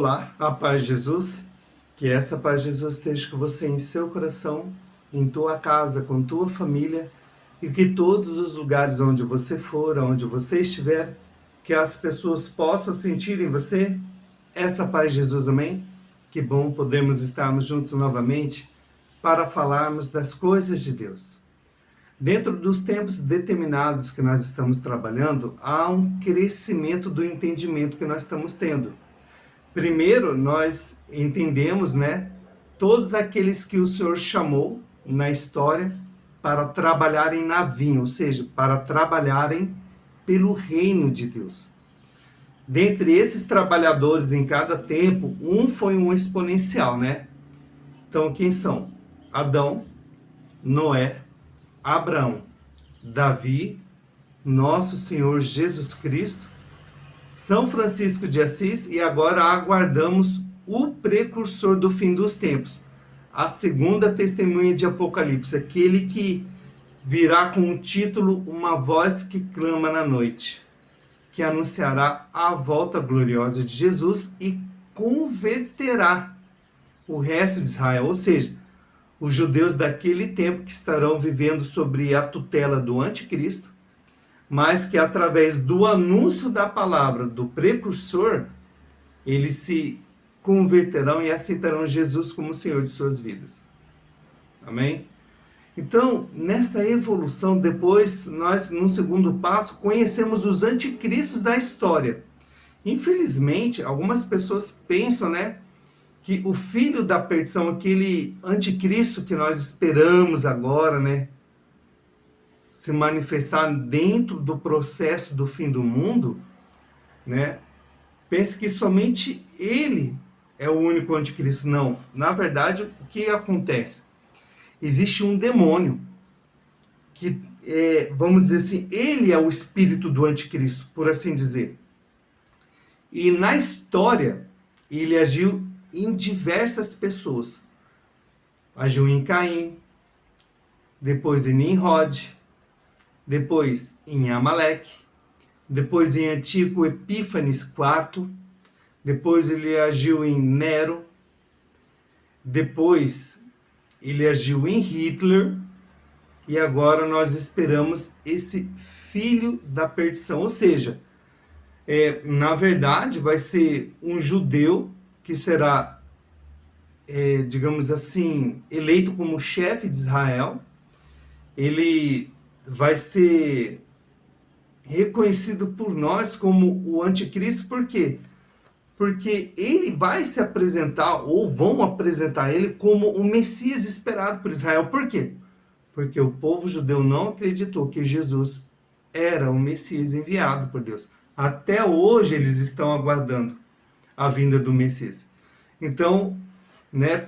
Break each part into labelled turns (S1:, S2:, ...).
S1: Olá, a paz de Jesus, que essa paz de Jesus esteja com você em seu coração, em tua casa, com tua família, e que todos os lugares onde você for, onde você estiver, que as pessoas possam sentir em você essa paz de Jesus, amém? Que bom podermos estarmos juntos novamente para falarmos das coisas de Deus. Dentro dos tempos determinados que nós estamos trabalhando, há um crescimento do entendimento que nós estamos tendo. Primeiro, nós entendemos, todos aqueles que o Senhor chamou na história para trabalharem na vinha, ou seja, para trabalharem pelo reino de Deus. Dentre esses trabalhadores em cada tempo, um foi um exponencial, Então, quem são? Adão, Noé, Abraão, Davi, nosso Senhor Jesus Cristo, São Francisco de Assis, e agora aguardamos o precursor do fim dos tempos, a segunda testemunha de Apocalipse, aquele que virá com o título Uma Voz que Clama na Noite, que anunciará a volta gloriosa de Jesus e converterá o resto de Israel, ou seja, os judeus daquele tempo que estarão vivendo sob a tutela do anticristo, mas que através do anúncio da palavra do precursor, eles se converterão e aceitarão Jesus como Senhor de suas vidas. Amém? Então, nesta evolução, depois, nós, num segundo passo, conhecemos os anticristos da história. Infelizmente, algumas pessoas pensam, que o filho da perdição, aquele anticristo que nós esperamos agora, se manifestar dentro do processo do fim do mundo, pense que somente ele é o único anticristo. Não. Na verdade, o que acontece? Existe um demônio que, vamos dizer assim, ele é o espírito do anticristo, por assim dizer. E na história, ele agiu em diversas pessoas. Agiu em Caim, depois em Nimrod, depois em Amaleque, depois em Antíoco Epífanes IV, depois ele agiu em Nero, depois ele agiu em Hitler, e agora nós esperamos esse filho da perdição, ou seja, na verdade vai ser um judeu que será, digamos assim, eleito como chefe de Israel. Ele vai ser reconhecido por nós como o anticristo. Por quê? Porque ele vai se apresentar, ou vão apresentar ele como o Messias esperado por Israel. Por quê? Porque o povo judeu não acreditou que Jesus era o Messias enviado por Deus. Até hoje eles estão aguardando a vinda do Messias. Então,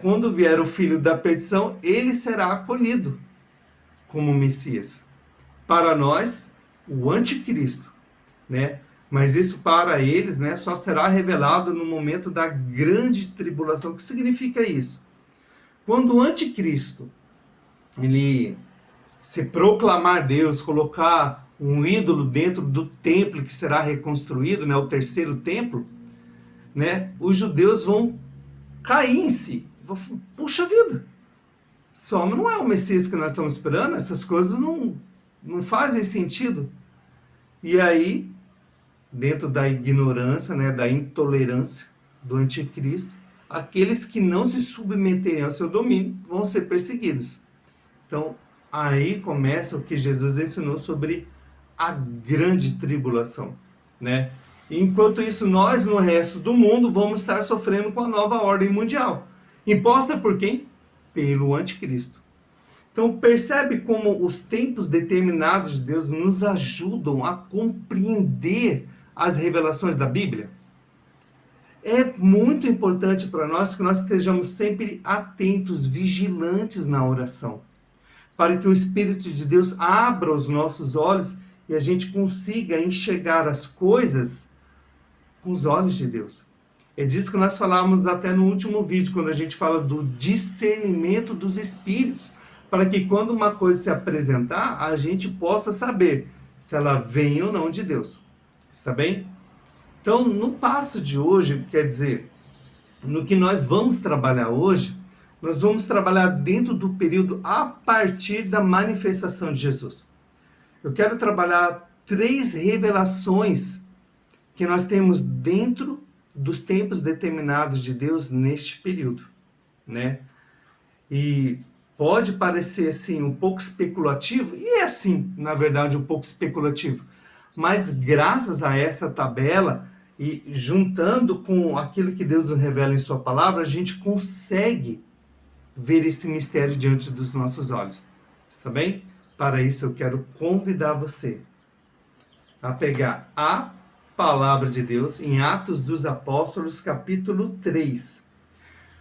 S1: quando vier o filho da perdição, ele será acolhido como Messias. Para nós, o anticristo, Mas isso para eles, só será revelado no momento da grande tribulação. O que significa isso? Quando o anticristo, ele se proclamar Deus, colocar um ídolo dentro do templo que será reconstruído, o terceiro templo, os judeus vão cair em si. Puxa vida, esse homem não é o Messias que nós estamos esperando, essas coisas não fazem sentido. E aí, dentro da ignorância, da intolerância do anticristo, aqueles que não se submeterem ao seu domínio vão ser perseguidos. Então, aí começa o que Jesus ensinou sobre a grande tribulação, Enquanto isso, nós no resto do mundo vamos estar sofrendo com a nova ordem mundial, imposta por quem? Pelo anticristo. Então, percebe como os tempos determinados de Deus nos ajudam a compreender as revelações da Bíblia? É muito importante para nós que nós estejamos sempre atentos, vigilantes na oração, para que o Espírito de Deus abra os nossos olhos e a gente consiga enxergar as coisas com os olhos de Deus. É disso que nós falávamos até no último vídeo, quando a gente fala do discernimento dos espíritos, para que quando uma coisa se apresentar, a gente possa saber se ela vem ou não de Deus. Está bem? Então, no passo de hoje, quer dizer, no que nós vamos trabalhar hoje, nós vamos trabalhar dentro do período a partir da manifestação de Jesus. Eu quero trabalhar 3 revelações que nós temos dentro dos tempos determinados de Deus neste período, né? E pode parecer assim um pouco especulativo, e é assim, na verdade, um pouco especulativo. Mas graças a essa tabela e juntando com aquilo que Deus nos revela em sua palavra, a gente consegue ver esse mistério diante dos nossos olhos. Está bem? Para isso eu quero convidar você a pegar a palavra de Deus em Atos dos Apóstolos, capítulo 3.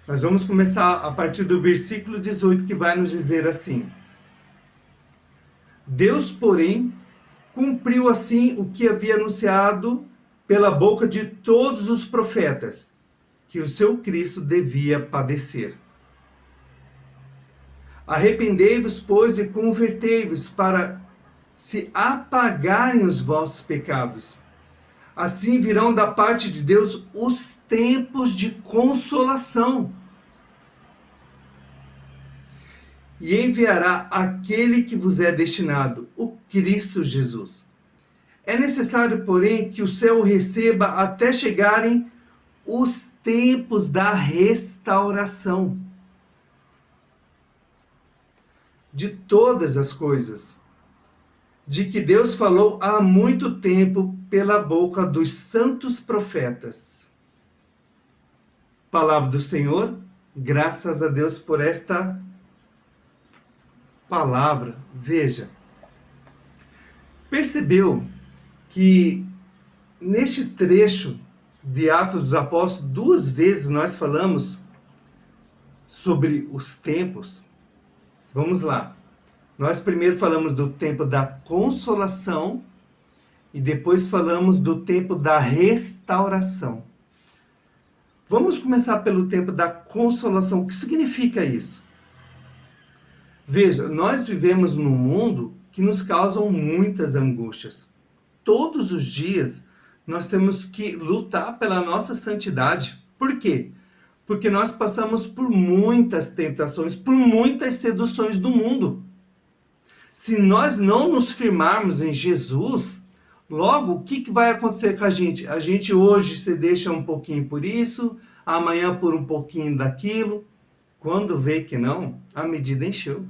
S1: Nós vamos começar a partir do versículo 18, que vai nos dizer assim: Deus, porém, cumpriu assim o que havia anunciado pela boca de todos os profetas, que o seu Cristo devia padecer. Arrependei-vos, pois, e convertei-vos para se apagarem os vossos pecados. Assim virão da parte de Deus os tempos de consolação. E enviará aquele que vos é destinado, o Cristo Jesus. É necessário, porém, que o céu receba até chegarem os tempos da restauração de todas as coisas, de que Deus falou há muito tempo pela boca dos santos profetas. Palavra do Senhor, graças a Deus por esta palavra. Veja, percebeu que neste trecho de Atos dos Apóstolos, 2 vezes nós falamos sobre os tempos. Vamos lá. Nós primeiro falamos do tempo da consolação e depois falamos do tempo da restauração. Vamos começar pelo tempo da consolação. O que significa isso? Veja, nós vivemos num mundo que nos causa muitas angústias. Todos os dias nós temos que lutar pela nossa santidade. Por quê? Porque nós passamos por muitas tentações, por muitas seduções do mundo. Se nós não nos firmarmos em Jesus, logo o que vai acontecer com a gente? A gente hoje se deixa um pouquinho por isso, amanhã por um pouquinho daquilo. Quando vê que não, a medida encheu.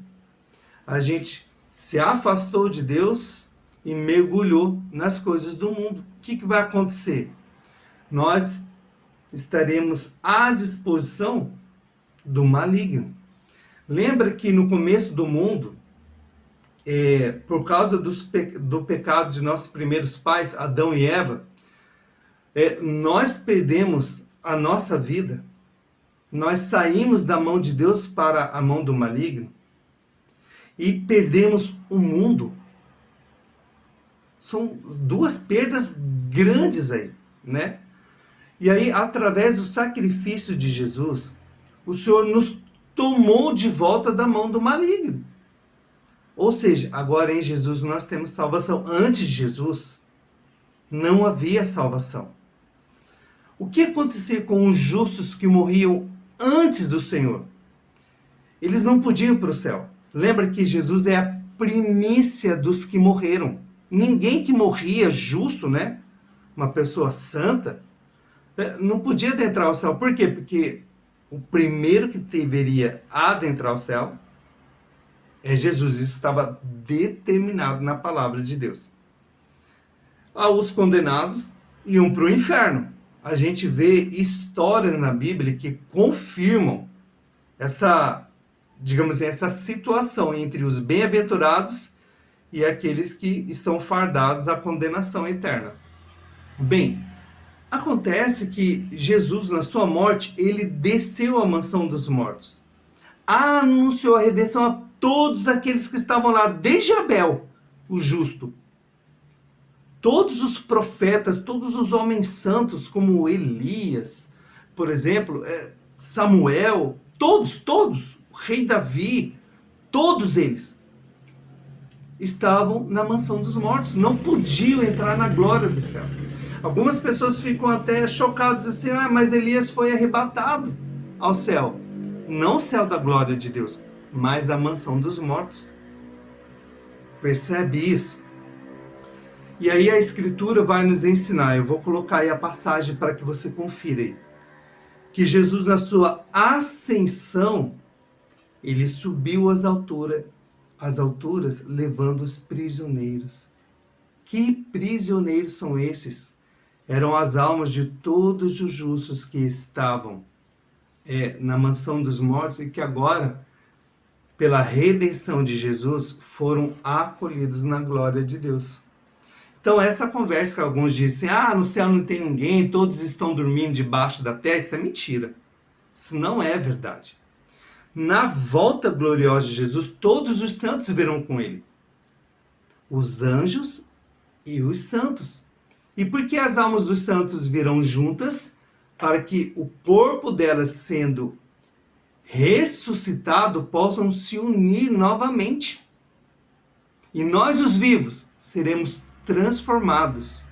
S1: A gente se afastou de Deus e mergulhou nas coisas do mundo. O que vai acontecer? Nós estaremos à disposição do maligno. Lembra que no começo do mundo, por causa do pecado de nossos primeiros pais, Adão e Eva, nós perdemos a nossa vida. Nós saímos da mão de Deus para a mão do maligno e perdemos o mundo. São 2 perdas grandes aí, né? E aí, através do sacrifício de Jesus, o Senhor nos tomou de volta da mão do maligno. Ou seja, agora em Jesus nós temos salvação. Antes de Jesus, não havia salvação. O que acontecia com os justos que morriam antes do Senhor? Eles não podiam ir para o céu. Lembra que Jesus é a primícia dos que morreram. Ninguém que morria justo, né? Uma pessoa santa, não podia adentrar o céu. Por quê? Porque o primeiro que deveria adentrar o céu é Jesus. Isso estava determinado na palavra de Deus. Os condenados iam para o inferno. A gente vê histórias na Bíblia que confirmam essa, digamos assim, essa situação entre os bem-aventurados e aqueles que estão fardados à condenação eterna. Bem, acontece que Jesus, na sua morte, ele desceu à mansão dos mortos. Anunciou a redenção a todos aqueles que estavam lá, desde Abel, o justo. Todos os profetas, todos os homens santos, como Elias, por exemplo, Samuel, todos, o rei Davi, todos eles estavam na mansão dos mortos, não podiam entrar na glória do céu. Algumas pessoas ficam até chocadas assim, mas Elias foi arrebatado ao céu. Não o céu da glória de Deus, mas a mansão dos mortos. Percebe isso? E aí a Escritura vai nos ensinar, eu vou colocar aí a passagem para que você confira aí, que Jesus na sua ascensão, ele subiu às alturas levando os prisioneiros. Que prisioneiros são esses? Eram as almas de todos os justos que estavam na mansão dos mortos e que agora, pela redenção de Jesus, foram acolhidos na glória de Deus. Então essa conversa que alguns dizem, no céu não tem ninguém, todos estão dormindo debaixo da terra, isso é mentira. Isso não é verdade. Na volta gloriosa de Jesus, todos os santos virão com ele. Os anjos e os santos. E por que as almas dos santos virão juntas? Para que o corpo delas, sendo ressuscitado, possam se unir novamente. E nós, os vivos, seremos transformados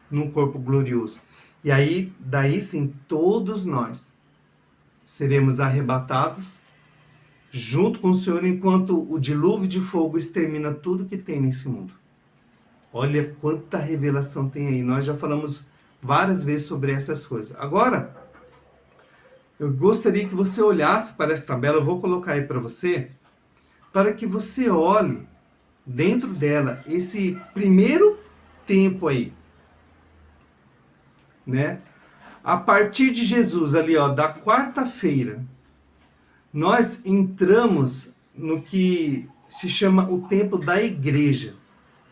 S1: num corpo glorioso. E aí, daí sim, todos nós seremos arrebatados junto com o Senhor, enquanto o dilúvio de fogo extermina tudo que tem nesse mundo. Olha quanta revelação tem aí. Nós já falamos várias vezes sobre essas coisas. Agora, eu gostaria que você olhasse para essa tabela, eu vou colocar aí para você, para que você olhe dentro dela esse primeiro tempo aí, né? A partir de Jesus ali, da quarta-feira, nós entramos no que se chama o tempo da igreja,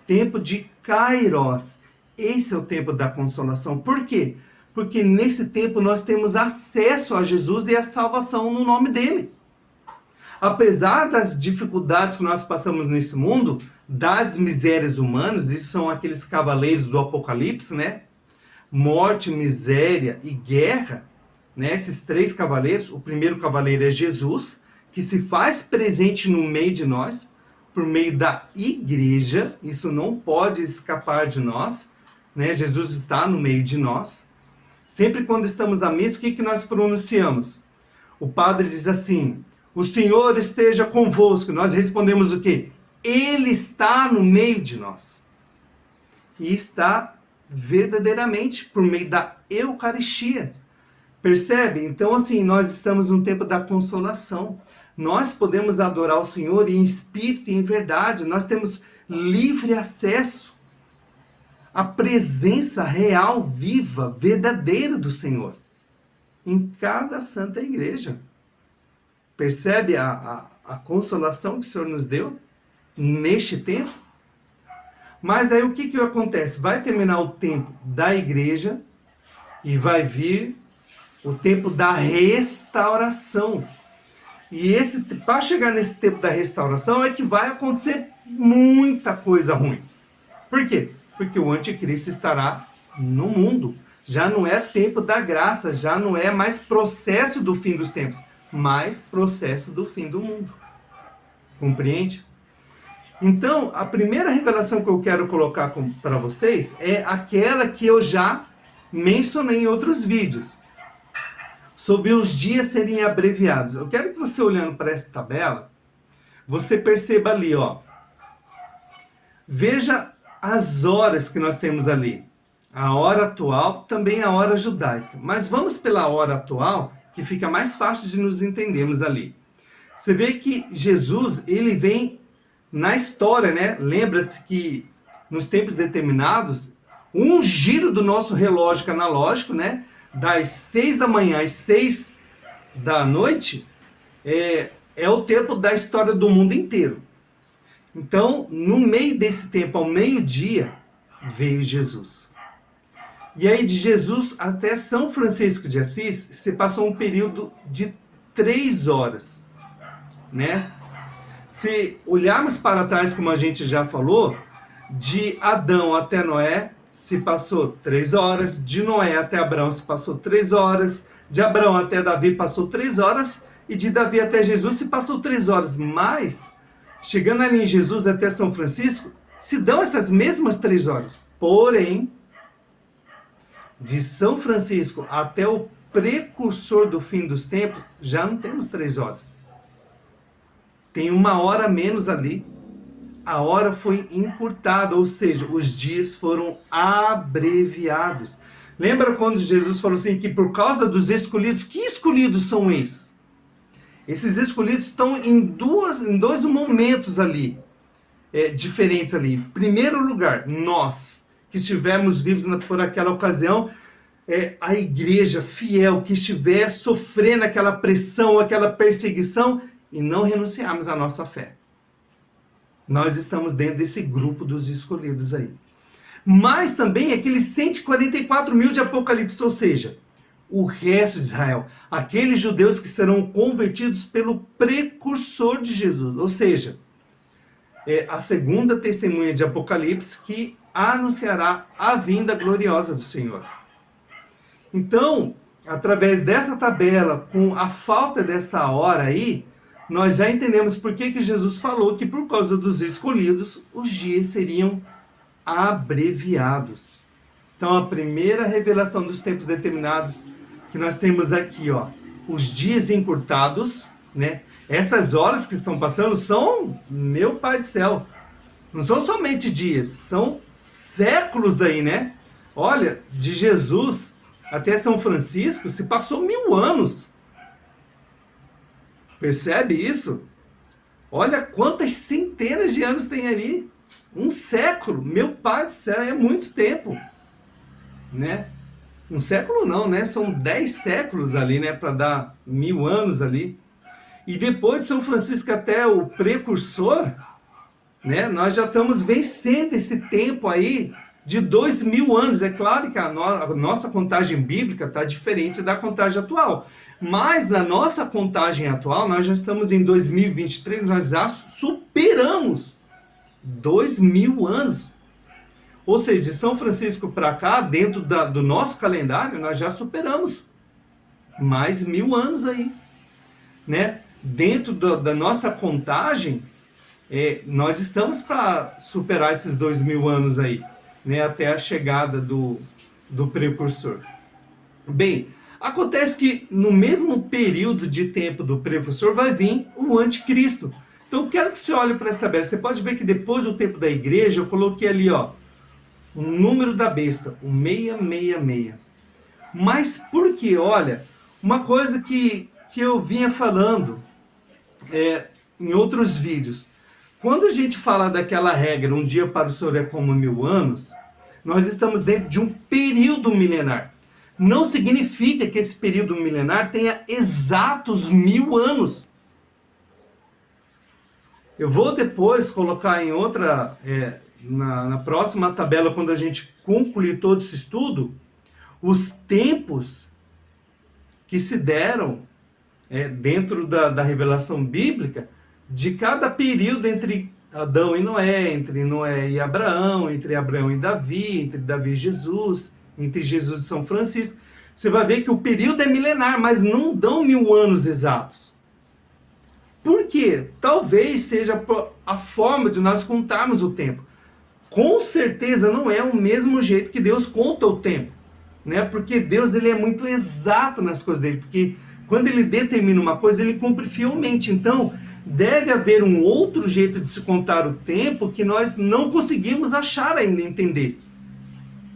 S1: tempo de Kairos. Esse é o tempo da consolação. Por quê? Porque nesse tempo nós temos acesso a Jesus e a salvação no nome dele. Apesar das dificuldades que nós passamos nesse mundo, das misérias humanas, isso são aqueles cavaleiros do Apocalipse, né? Morte, miséria e guerra, né? Esses três cavaleiros. O primeiro cavaleiro é Jesus, que se faz presente no meio de nós, por meio da igreja. Isso não pode escapar de nós, né? Jesus está no meio de nós. Sempre quando estamos à missa, o que nós pronunciamos? O padre diz assim: o Senhor esteja convosco. Nós respondemos o quê? Ele está no meio de nós. E está verdadeiramente por meio da Eucaristia. Percebe? Então, assim, nós estamos num tempo da consolação. Nós podemos adorar o Senhor em espírito e em verdade. Nós temos livre acesso à presença real, viva, verdadeira do Senhor em cada santa igreja. Percebe a consolação que o Senhor nos deu neste tempo? Mas aí o que acontece? Vai terminar o tempo da igreja e vai vir o tempo da restauração. E para chegar nesse tempo da restauração é que vai acontecer muita coisa ruim. Por quê? Porque o anticristo estará no mundo. Já não é tempo da graça, já não é mais processo do fim dos tempos, mas processo do fim do mundo. Compreende? Então, a primeira revelação que eu quero colocar para vocês é aquela que eu já mencionei em outros vídeos, sobre os dias serem abreviados. Eu quero que você, olhando para essa tabela, você perceba ali, veja as horas que nós temos ali. A hora atual, também a hora judaica. Mas vamos pela hora atual, que fica mais fácil de nos entendermos ali. Você vê que Jesus, ele vem na história, né? Lembra-se que nos tempos determinados, um giro do nosso relógio analógico, né? Das 6 da manhã às 6 da noite, é o tempo da história do mundo inteiro. Então, no meio desse tempo, ao meio-dia, veio Jesus. E aí, de Jesus até São Francisco de Assis, se passou um período de 3 horas, né? Se olharmos para trás, como a gente já falou, de Adão até Noé, se passou 3 horas, de Noé até Abraão se passou 3 horas, de Abraão até Davi passou 3 horas, e de Davi até Jesus se passou 3 horas. Mas, chegando ali em Jesus até São Francisco, se dão essas mesmas 3 horas. Porém, de São Francisco até o precursor do fim dos tempos, já não temos 3 horas. Tem 1 hora a menos ali. A hora foi encurtada, ou seja, os dias foram abreviados. Lembra quando Jesus falou assim, que por causa dos escolhidos, que escolhidos são esses? Esses escolhidos estão em dois momentos ali, diferentes ali. Em primeiro lugar, nós, que estivemos vivos por aquela ocasião, a igreja fiel, que estiver sofrendo aquela pressão, aquela perseguição, e não renunciarmos à nossa fé. Nós estamos dentro desse grupo dos escolhidos aí. Mas também aqueles 144 mil de Apocalipse, ou seja, o resto de Israel, aqueles judeus que serão convertidos pelo precursor de Jesus, ou seja, a segunda testemunha de Apocalipse que anunciará a vinda gloriosa do Senhor. Então, através dessa tabela, com a falta dessa hora aí, nós já entendemos por que Jesus falou que por causa dos escolhidos, os dias seriam abreviados. Então, a primeira revelação dos tempos determinados que nós temos aqui, ó, os dias encurtados, né? Essas horas que estão passando são, meu Pai do céu, não são somente dias, são séculos aí, né? Olha, de Jesus até São Francisco se passou 1000 anos. Percebe isso? Olha quantas centenas de anos tem ali. Um século, meu Pai do céu, é muito tempo, né? Um século não, né? São 10 séculos ali, né? Para dar 1000 anos ali. E depois de São Francisco até o precursor, né? Nós já estamos vencendo esse tempo aí de 2000 anos. É claro que a nossa contagem bíblica está diferente da contagem atual. Mas na nossa contagem atual, nós já estamos em 2023, nós já superamos 2000 anos. Ou seja, de São Francisco para cá, dentro do nosso calendário, nós já superamos mais 1000 anos aí, né? Dentro da nossa contagem, nós estamos para superar esses 2000 anos aí, né? Até a chegada do precursor. Bem, acontece que no mesmo período de tempo do precursor vai vir o anticristo. Então eu quero que você olhe para essa tabela. Você pode ver que depois do tempo da igreja, eu coloquei ali, ó, o número da besta, o 666. Mas por que? Olha, uma coisa que eu vinha falando em outros vídeos. Quando a gente fala daquela regra, um dia para o Senhor é como 1000 anos, nós estamos dentro de um período milenar. Não significa que esse período milenar tenha exatos 1000 anos. Eu vou depois colocar em outra, na próxima tabela, quando a gente concluir todo esse estudo, os tempos que se deram dentro da revelação bíblica de cada período entre Adão e Noé, entre Noé e Abraão, entre Abraão e Davi, entre Davi e Jesus, entre Jesus e São Francisco. Você vai ver que o período é milenar, mas não dão 1000 anos exatos. Por quê? Talvez seja a forma de nós contarmos o tempo. Com certeza não é o mesmo jeito que Deus conta o tempo, né? Porque Deus, ele é muito exato nas coisas dele, porque quando ele determina uma coisa, ele cumpre fielmente. Então, deve haver um outro jeito de se contar o tempo que nós não conseguimos achar ainda, entender.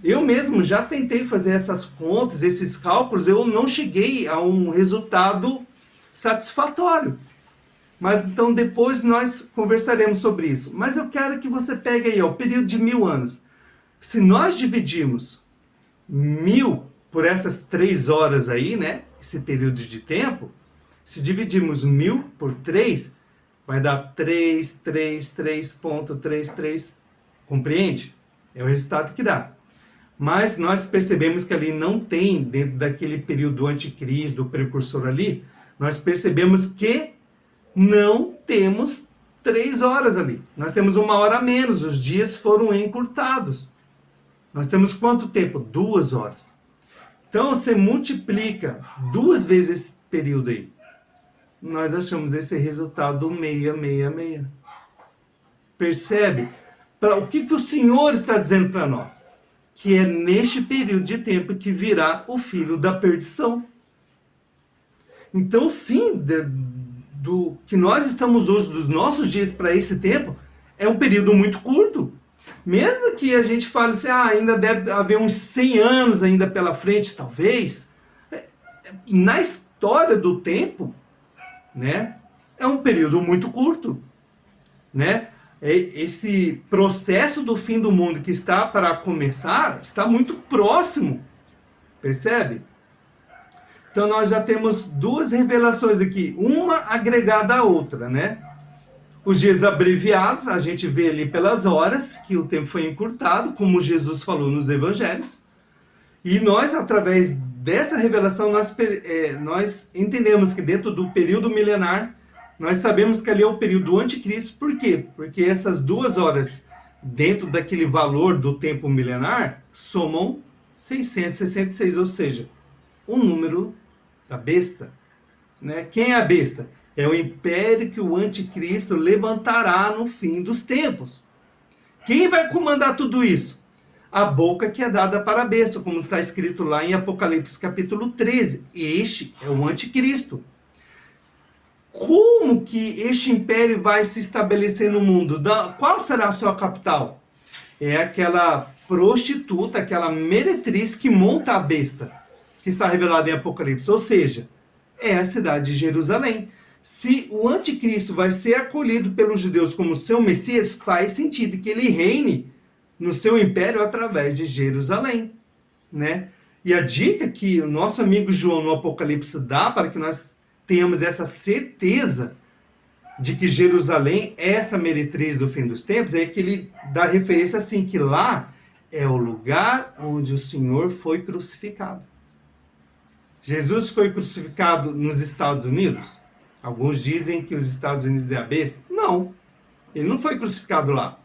S1: Eu mesmo já tentei fazer essas contas, esses cálculos, eu não cheguei a um resultado satisfatório. Mas então depois nós conversaremos sobre isso. Mas eu quero que você pegue aí, ó, o período de 1000 anos. Se nós dividirmos 1000 por essas 3 horas aí, né? Esse período de tempo. Se dividirmos 1000 por 3, vai dar 333.33. Compreende? É o resultado que dá. Mas nós percebemos que ali não tem, dentro daquele período do anticristo, do precursor ali, nós percebemos que não temos 3 horas ali. Nós temos 1 hora a menos, os dias foram encurtados. Nós temos quanto tempo? 2 horas. Então você multiplica 2 vezes esse período aí. Nós achamos esse resultado 666. Percebe? O que o Senhor está dizendo para nós? que é neste período de tempo que virá o filho da perdição. Então, sim, do que nós estamos hoje, dos nossos dias para esse tempo, é um período muito curto. Mesmo que a gente fale assim, ainda deve haver uns 100 anos ainda pela frente, talvez, na história do tempo, né, é um período muito curto, né? Esse processo do fim do mundo que está para começar está muito próximo, percebe? Então nós já temos duas revelações aqui, uma agregada à outra, né? Os dias abreviados, a gente vê ali pelas horas que o tempo foi encurtado, como Jesus falou nos evangelhos. E nós, através dessa revelação, nós entendemos que dentro do período milenar, nós sabemos que ali é o período do anticristo. Por quê? Porque essas 2 horas dentro daquele valor do tempo milenar somam 666, ou seja, o número da besta. Né? Quem é a besta? É o império que o anticristo levantará no fim dos tempos. Quem vai comandar tudo isso? A boca que é dada para a besta, como está escrito lá em Apocalipse capítulo 13. Este é o anticristo. Como que este império vai se estabelecer no mundo? Qual será a sua capital? É aquela prostituta, aquela meretriz que monta a besta, que está revelada em Apocalipse. Ou seja, é a cidade de Jerusalém. Se o anticristo vai ser acolhido pelos judeus como seu Messias, faz sentido que ele reine no seu império através de Jerusalém, né? E a dica que o nosso amigo João no Apocalipse dá para que nós tenhamos essa certeza de que Jerusalém é essa meretriz do fim dos tempos, é que ele dá referência assim, que lá é o lugar onde o Senhor foi crucificado. Jesus foi crucificado nos Estados Unidos? Alguns dizem que os Estados Unidos é a besta. Não, ele não foi crucificado lá.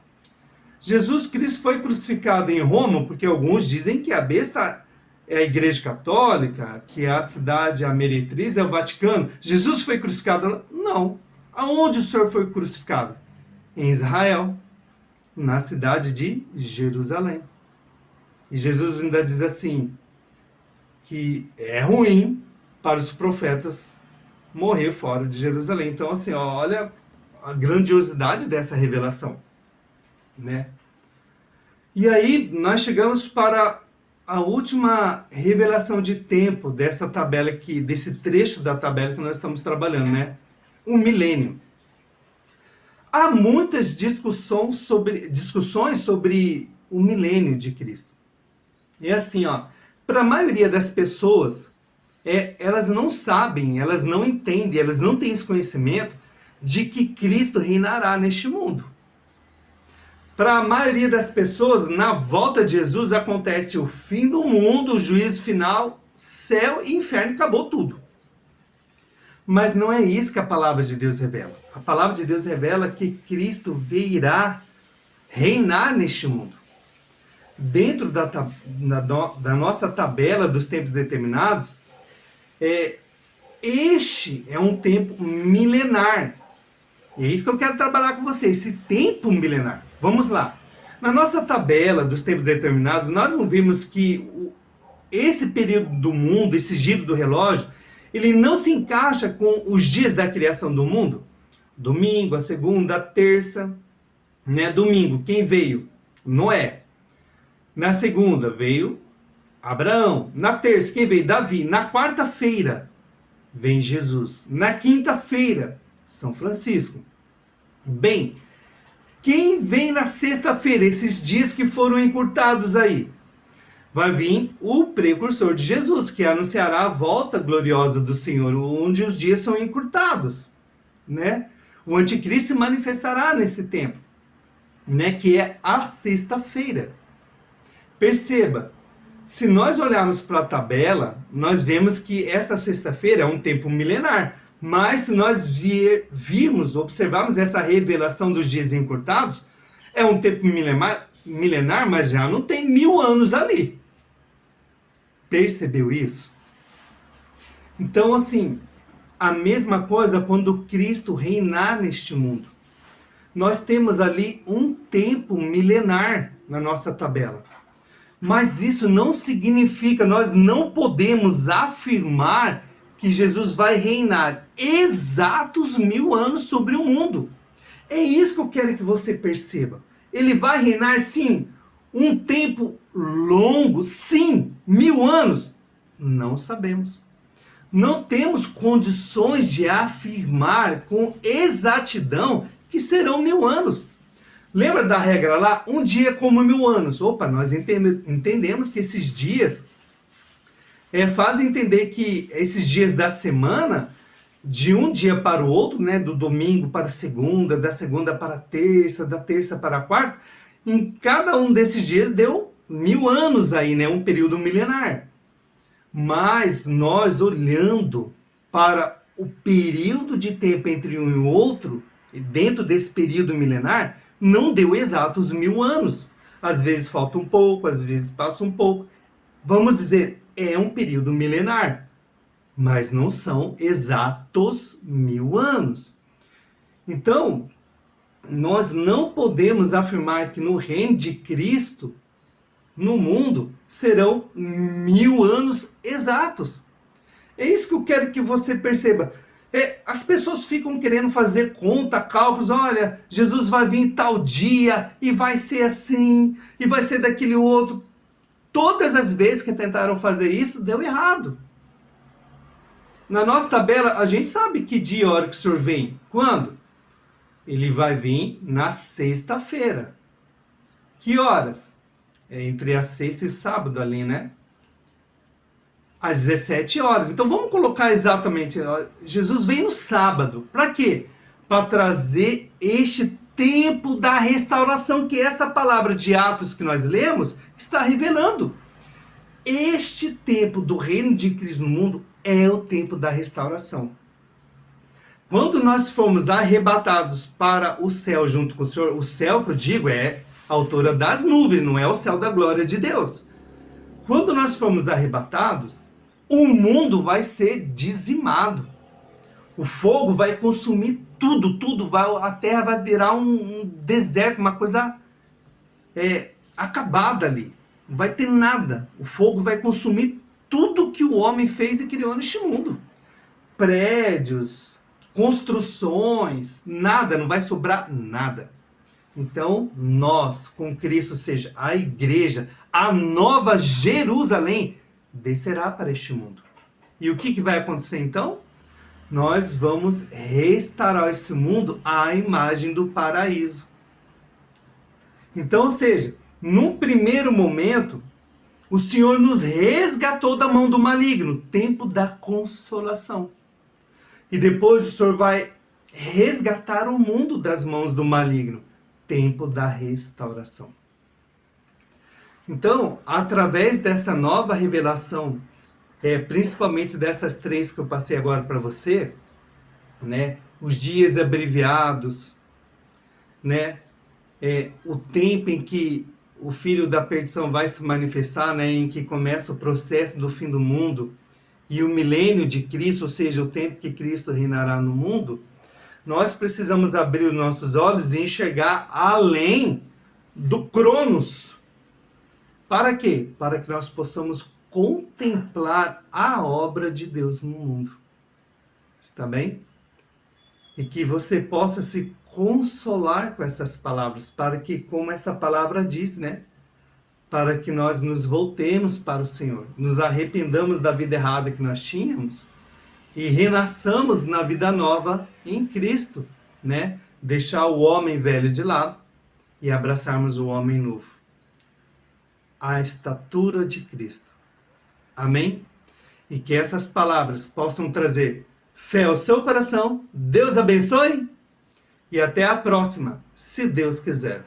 S1: Jesus Cristo foi crucificado em Roma, porque alguns dizem que a besta é a Igreja Católica, que é a cidade, a meretriz é o Vaticano. Jesus foi crucificado lá? Não. Aonde o Senhor foi crucificado? Em Israel, na cidade de Jerusalém. E Jesus ainda diz assim, que é ruim para os profetas morrer fora de Jerusalém. Então, assim, olha a grandiosidade dessa revelação, né? E aí, nós chegamos para a última revelação de tempo dessa tabela aqui, desse trecho da tabela que nós estamos trabalhando, né? O milênio. Há muitas discussões sobre o milênio de Cristo. E assim, para a maioria das pessoas, elas não sabem, elas não entendem, elas não têm esse conhecimento de que Cristo reinará neste mundo. Para a maioria das pessoas, na volta de Jesus acontece o fim do mundo, o juízo final, céu e inferno, acabou tudo. Mas não é isso que a palavra de Deus revela. A palavra de Deus revela que Cristo virá reinar neste mundo. Dentro da nossa tabela dos tempos determinados, este é um tempo milenar. E é isso que eu quero trabalhar com você, esse tempo milenar. Vamos lá. Na nossa tabela dos tempos determinados, nós não vimos que esse período do mundo, esse giro do relógio, ele não se encaixa com os dias da criação do mundo? Domingo, a segunda, a terça, né? Domingo, quem veio? Noé. Na segunda, veio Abraão. Na terça, quem veio? Davi. Na quarta-feira, vem Jesus. Na quinta-feira, São Francisco. Bem, quem vem na sexta-feira, esses dias que foram encurtados aí? Vai vir o precursor de Jesus, que anunciará a volta gloriosa do Senhor, onde os dias são encurtados, né? O anticristo se manifestará nesse tempo, né? Que é a sexta-feira. Perceba, se nós olharmos para a tabela, nós vemos que essa sexta-feira é um tempo milenar. Mas se nós observarmos essa revelação dos dias encurtados, é um tempo milenar, mas já não tem 1000 anos ali. Percebeu isso? Então, assim, a mesma coisa quando Cristo reinar neste mundo. Nós temos ali um tempo milenar na nossa tabela. Mas isso não significa, nós não podemos afirmar que Jesus vai reinar exatos 1000 anos sobre o mundo. É isso que eu quero que você perceba. Ele vai reinar, sim, um tempo longo, sim, 1000 anos. Não sabemos. Não temos condições de afirmar com exatidão que serão 1000 anos. Lembra da regra lá? Um dia é como 1000 anos. Opa, nós entendemos que esses dias fazem entender que esses dias da semana, de um dia para o outro, né, do domingo para a segunda, da segunda para a terça, da terça para a quarta, em cada um desses dias deu 1000 anos aí, né, um período milenar. Mas nós olhando para o período de tempo entre um e outro, dentro desse período milenar, não deu exatos 1000 anos. Às vezes falta um pouco, às vezes passa um pouco. Vamos dizer, é um período milenar, mas não são exatos 1000 anos. Então, nós não podemos afirmar que no reino de Cristo, no mundo, serão 1000 anos exatos. É isso que eu quero que você perceba. As pessoas ficam querendo fazer conta, cálculos. Olha, Jesus vai vir tal dia e vai ser assim, e vai ser daquele outro. Todas as vezes que tentaram fazer isso, deu errado. Na nossa tabela, a gente sabe que dia e hora que o Senhor vem. Quando? Ele vai vir na sexta-feira. Que horas? Entre a sexta e o sábado ali, né? Às 17 horas. Então vamos colocar exatamente. Jesus vem no sábado. Para quê? Para trazer este tempo da restauração que esta palavra de Atos que nós lemos está revelando. Este tempo do reino de Cristo no mundo é o tempo da restauração. Quando nós formos arrebatados para o céu junto com o Senhor, o céu que eu digo é a altura das nuvens, não é o céu da glória de Deus. Quando nós formos arrebatados, o mundo vai ser dizimado. O fogo vai consumir tudo, a terra vai virar um deserto, uma coisa acabada ali. Não vai ter nada. O fogo vai consumir tudo que o homem fez e criou neste mundo. Prédios, construções, nada, não vai sobrar nada. Então, nós, com Cristo, ou seja, a igreja, a nova Jerusalém, descerá para este mundo. E o que vai acontecer então? Nós vamos restaurar esse mundo à imagem do paraíso. Então, ou seja, num primeiro momento, o Senhor nos resgatou da mão do maligno, tempo da consolação. E depois o Senhor vai resgatar o mundo das mãos do maligno, tempo da restauração. Então, através dessa nova revelação, principalmente dessas três que eu passei agora para você, né, os dias abreviados, né, o tempo em que o filho da perdição vai se manifestar, né, em que começa o processo do fim do mundo, e o milênio de Cristo, ou seja, o tempo que Cristo reinará no mundo, nós precisamos abrir os nossos olhos e enxergar além do Cronos. Para quê? Para que nós possamos contemplar a obra de Deus no mundo. Está bem? E que você possa se consolar com essas palavras, para que, como essa palavra diz, né? Para que nós nos voltemos para o Senhor, nos arrependamos da vida errada que nós tínhamos e renasçamos na vida nova em Cristo, né? Deixar o homem velho de lado e abraçarmos o homem novo. A estatura de Cristo. Amém? E que essas palavras possam trazer fé ao seu coração. Deus abençoe e até a próxima, se Deus quiser.